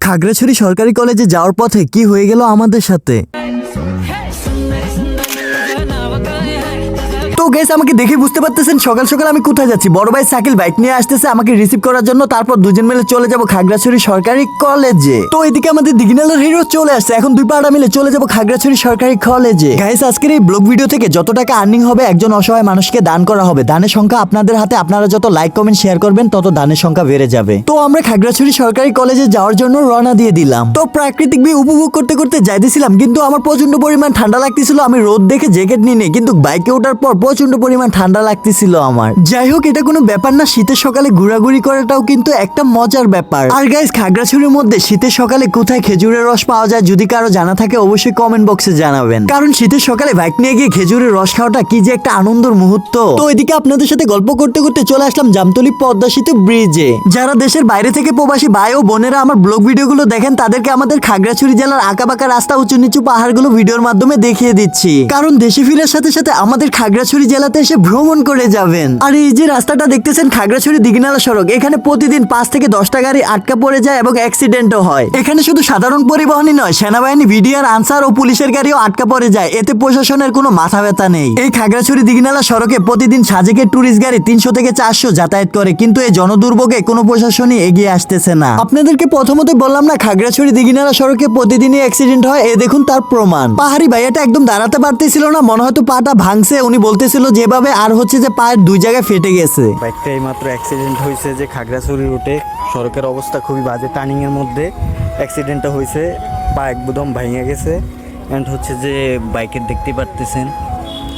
খাগড়াছড়ি সরকারি কলেজে যাওয়ার পথে কি হয়ে গেল আমাদের সাথে। তো গাইস আমাকে দেখে বুঝতে পারতেছেন সকাল সকাল আমি কোথায় যাচ্ছি। বড় ভাই সাকিল বাইক নিয়ে আসতেছে আমাকে রিসিভ করার জন্য, তারপর দুজন মিলে চলে যাব খাগড়াছড়ি সরকারি কলেজে। তো এদিকে আমাদের দিঘিনালার হিরো চলে আসছে, এখন দুই পাড়া মিলে চলে যাব খাগড়াছড়ি সরকারি কলেজে। গাইস আজকের এই ব্লগ ভিডিও থেকে যত টাকা আর্নিং হবে একজন অসহায় মানুষকে দান করা হবে। দানের সংখ্যা আপনাদের হাতে, আপনারা যত লাইক কমেন্ট শেয়ার করবেন তত দানের সংখ্যা বেড়ে যাবে। তো আমরা খাগড়াছড়ি সরকারি কলেজে যাওয়ার জন্য রওনা দিয়ে দিলাম। তো প্রাকৃতিক ভিউ উপভোগ করতে করতে যাইতেছিলাম, কিন্তু আমার প্রচন্ড পরিমাণ ঠান্ডা লাগতেছিল। আমি রোদ দেখে জ্যাকেট নিয়ে নিই, কিন্তু বাইকে ওঠার পর প্রচন্ড পরিমাণ ঠান্ডা লাগতেছিল আমার। যাই হোক এটা কোনো ব্যাপার না, শীতের সকালে ঘোরাঘুরি করাটাও কিন্তু একটা মজার ব্যাপার। আর গাইস খাগড়াছড়ির মধ্যে শীতের সকালে কোথায় খেজুরের রস পাওয়া যায় যদি কারো জানা থাকে অবশ্যই কমেন্ট বক্সে জানাবেন, কারণ শীতের সকালে বাইক নিয়ে গিয়ে খেজুরের রস খাওয়াটা কি যে একটা আনন্দের মুহূর্ত। তো এদিকে আপনাদের সাথে গল্প করতে করতে চলে আসলাম জামতলী পদ্মা সেতু ব্রিজে। যারা দেশের বাইরে থেকে প্রবাসী ভাই ও বোনেরা আমার ব্লগ ভিডিওগুলো দেখেন তাদেরকে আমাদের খাগড়াছড়ি জেলার আঁকাবাঁকা রাস্তা, উঁচু নিচু পাহাড়গুলো ভিডিওর মাধ্যমে দেখিয়ে দিচ্ছি, কারণ দেশে ফিরার সাথে সাথে আমাদের খাগড়াছড়ি জেলাতে এসে ভ্রমণ করে যাবেন। আর এই যে রাস্তাটা দেখতেছেন খাগড়াছড়ি দিঘিনালা সড়ক, এখানে প্রতিদিন 5 থেকে 10টা গাড়ি আটকা পড়ে যায় এবং অ্যাক্সিডেন্টও হয়। এখানে শুধু সাধারণ পরিবহনই নয়, সেনাবাহিনী, ভিডিআর, আনসার ও পুলিশের গাড়িও আটকা পড়ে যায়, এতে প্রশাসনের কোনো মাথা ব্যথা নেই। এই খাগড়াছড়ি দিঘিনালা সড়কে প্রতিদিন সাজেকের টুরিস্ট গাড়ি 300 থেকে 400 যাতায়াত করে, কিন্তু এই জনদুর্ভোগে কোনো প্রশাসনই এগিয়ে আসতেছে না। আপনাদেরকে প্রথমত বললাম না খাগড়াছড়ি দিঘিনালা সড়কে প্রতিদিনই অ্যাক্সিডেন্ট হয়, এ দেখুন তার প্রমাণ। পাহাড়ি ভাইয়াটা একদম দাঁড়াতে পারতেছিল না, মনে হয়তো পাটা ভাঙছে। উনি বলতেছিল যেভাবে আর হচ্ছে যে পায়ের 2 জায়গায় ফেটে গেছে। বাইকটা এইমাত্র অ্যাক্সিডেন্ট হয়েছে যে খাগড়াছড়ি রুটে, সড়কের অবস্থা খুবই বাজে, টার্নিংয়ের মধ্যে অ্যাক্সিডেন্টটা হয়েছে, পা একদম ভেঙে গেছে। অ্যান্ড হচ্ছে যে বাইকের দেখতেই পারতেছেন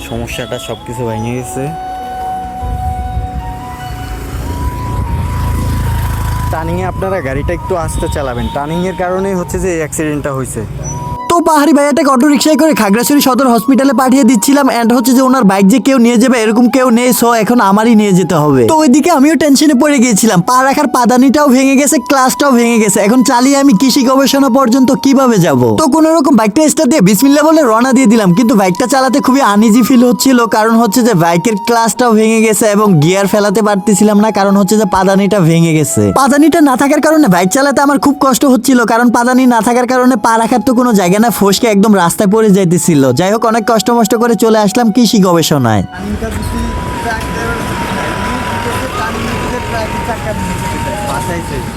সমস্যাটা, সব কিছু ভেঙে গেছে। টার্নিংয়ে আপনারা গাড়িটা একটু আস্তে চালাবেন, টার্নিংয়ের কারণেই হচ্ছে যে অ্যাক্সিডেন্টটা হয়েছে। তো পাহাড়ি ভাইয়াটাকে অটো রিক্সায় করে খাগড়াছড়ি সদর হসপিটালে পাঠিয়ে দিচ্ছিলাম, এন্ড হচ্ছে যে ওনার বাইক যে কেউ নিয়ে যাবে এরকম কেউ নেই, সো এখন আমারই নিয়ে যেতে হবে। তো ওইদিকে আমিও টেনশনে পড়ে গিয়েছিলাম, পা রাখার পাদানিটাও ভেঙে গেছে, ক্লাসটাও ভেঙে গেছে, এখন চালিয়ে আমি কৃষি গবেষণা পর্যন্ত কিভাবে যাব। তো কোনো রকম বাইকটা স্টার্ট দিয়ে বিসমিল্লাহ বলে রওনা দিয়ে দিলাম, কিন্তু বাইকটা চালাতে খুবই আনইজি ফিল হচ্ছিল, কারণ হচ্ছে যে বাইকের ক্লাসটাও ভেঙে গেছে এবং গিয়ার ফেলাতে পারতেছিলাম না, কারণ হচ্ছে যে পাদানিটা ভেঙে গেছে। পাদানিটা না থাকার কারণে বাইক চালাতে আমার খুব কষ্ট হচ্ছিল, কারণ পাদানি না থাকার কারণে পা রাখার তো কোনো জায়গা না, ফসকে একদম রাস্তায় পড়ে যাইতেছিল। যাই হোক অনেক কষ্ট মষ্ট করে চলে আসলাম কৃষি গবেষণায়।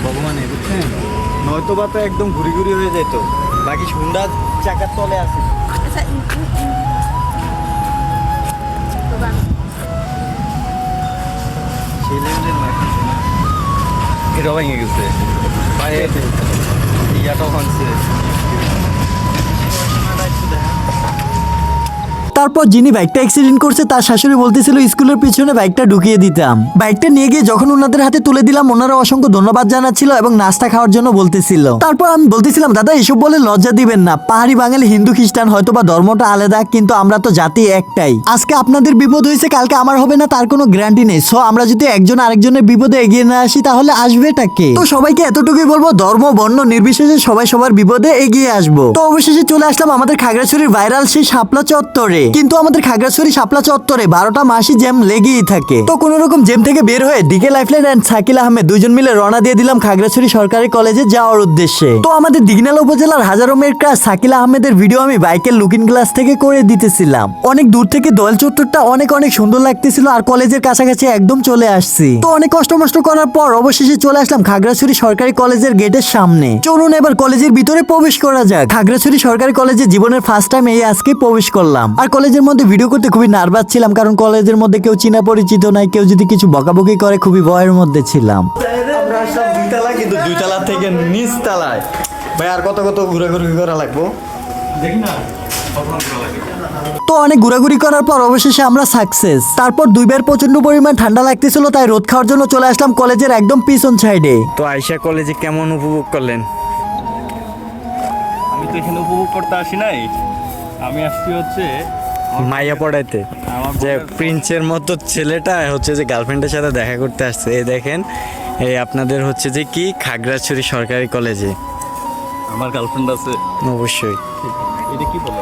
ভগবানে বুঝছেন, নয়তো বা তো একদম ঘুরি ঘুরি হয়ে যেত, বাকি সুন্দর চাকার তলে আছে। এটাও ভেঙে গেছে, ইয়াটাও ভাঙছে। তারপর যিনি বাইকটা অ্যাক্সিডেন্ট করছে তার শাশুড়ি বলতেছিল স্কুলের পিছনে বাইকটা ঢুকিয়ে দিতাম। বাইকটা নিয়ে গিয়ে যখন ওনাদের হাতে তুলে দিলাম ওনারা অসংখ্য ধন্যবাদ জানাচ্ছিল এবং নাস্তা খাওয়ার জন্য বলতেছিল। তারপর আমি বলতেছিলাম দাদা এসব বলে লজ্জা দিবেন না, পাহাড়ি বাঙালি, হিন্দু খ্রিস্টান হয়তো বা ধর্মটা আলাদা, কিন্তু আমরা তো জাতি একটাই। আজকে আপনাদের বিপদ হয়েছে কালকে আমার হবে না তার কোনো গ্যারান্টি নেই, সো আমরা যদি একজন আরেকজনের বিপদে এগিয়ে না আসি তাহলে আসবেটা কে। তো সবাইকে এতটুকুই বলবো, ধর্ম বর্ণ নির্বিশেষে সবাই সবার বিপদে এগিয়ে আসবো। তো অবশেষে চলে আসলাম আমাদের খাগড়াছড়ির ভাইরাল সেই শাপলা চত্বরে, কিন্তু আমাদের খাগড়াছড়ি শাপলা চত্বরে 12টা মাসই জ্যাম লেগেই থাকে। তো কোন রকম জ্যাম থেকে বের হয়ে DK lifeline and Sakil Ahmed দুজন মিলে রওনা দিয়ে দিলাম খাগড়াছড়ি সরকারি কলেজে যাওয়ার উদ্দেশ্যে। তো আমাদের দিঘিনালা উপজেলার হাজারো মেয়ের ক্রাশ সাকিল আহমেদের ভিডিও আমি বাইকের লুকিং গ্লাস থেকে করে দিতেছিলাম। অনেক দূর থেকে দোয়েল চত্বরটা অনেক অনেক সুন্দর লাগতেছিল, আর কলেজের কাছাকাছি একদম চলে আসছি। তো অনেক কষ্ট মষ্ট করার পর অবশেষে চলে আসলাম খাগড়াছড়ি সরকারি কলেজের গেটের সামনে। চলুন এবার কলেজের ভিতরে প্রবেশ করা যাক। খাগড়াছড়ি সরকারি কলেজে জীবনের ফার্স্ট টাইম এই আজকে প্রবেশ করলাম। আর কলেজের মধ্যে ভিডিও করতে খুবই নার্ভাস ছিলাম, কারণ কলেজের মধ্যে কেউ চিনা পরিচিত নাই, কেউ যদি কিছু বকাবকি করে খুবই ভয়ের মধ্যে ছিলাম। আমরা সব 2 তলা, কিন্তু 2 তলা থেকে নিচ তলায় ভাই আর কত কত ঘোরাঘুরি করা লাগবো দেখি না। তো অনেক ঘোরাঘুরি করার পর অবশেষে আমরা সাকসেস। তারপর দুইবার প্রচন্ড পরিমাণ ঠান্ডা লাগতেছিল, তাই রোদ খাওয়ার জন্য চলে আসলাম কলেজের একদম পিছন সাইডে। তো আয়শা কলেজে কেমন উপভোগ করলেন? আমি তো এখানে উপভোগ করতে আসি নাই, আমি আসছি হচ্ছে মাইয়া পড়াইতে, যে প্রিন্সের মতো ছেলেটা হচ্ছে যে গার্লফ্রেন্ডের সাথে দেখা করতে আসছে। এই দেখেন, এই আপনাদের হচ্ছে যে কি খাগড়াছড়ি সরকারি কলেজে আমার গার্লফ্রেন্ড আছে অবশ্যই। এটা কি বলো?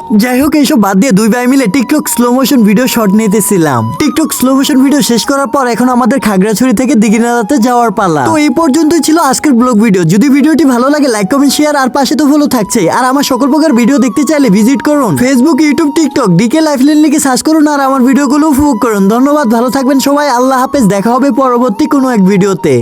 যাই হোক এইসব বাদ দিয়ে দুই ভাই মিলে TikTok slow motion video shot নিতেছিলাম। টিকটক স্লো মোশন ভিডিও শেষ করার পর এখন আমাদের খাগড়াছড়ি থেকে দিঘিনালাতে যাওয়ার পালা। তো এই পর্যন্তই ছিল আজকের ব্লগ ভিডিও। যদি ভিডিওটি ভালো লাগে লাইক কমেন্ট শেয়ার আর পাশে তো ফলো থাকছে। আর আমার সকল প্রকার ভিডিও দেখতে চাইলে ভিজিট করুন Facebook, YouTube, TikTok DK lifeline লিখে সার্চ করুন আর আমার ভিডিওগুলো উপভোগ করুন। ধন্যবাদ, ভালো থাকবেন সবাই, আল্লাহ হাফেজ, দেখা হবে পরবর্তী কোনো এক ভিডিওতে।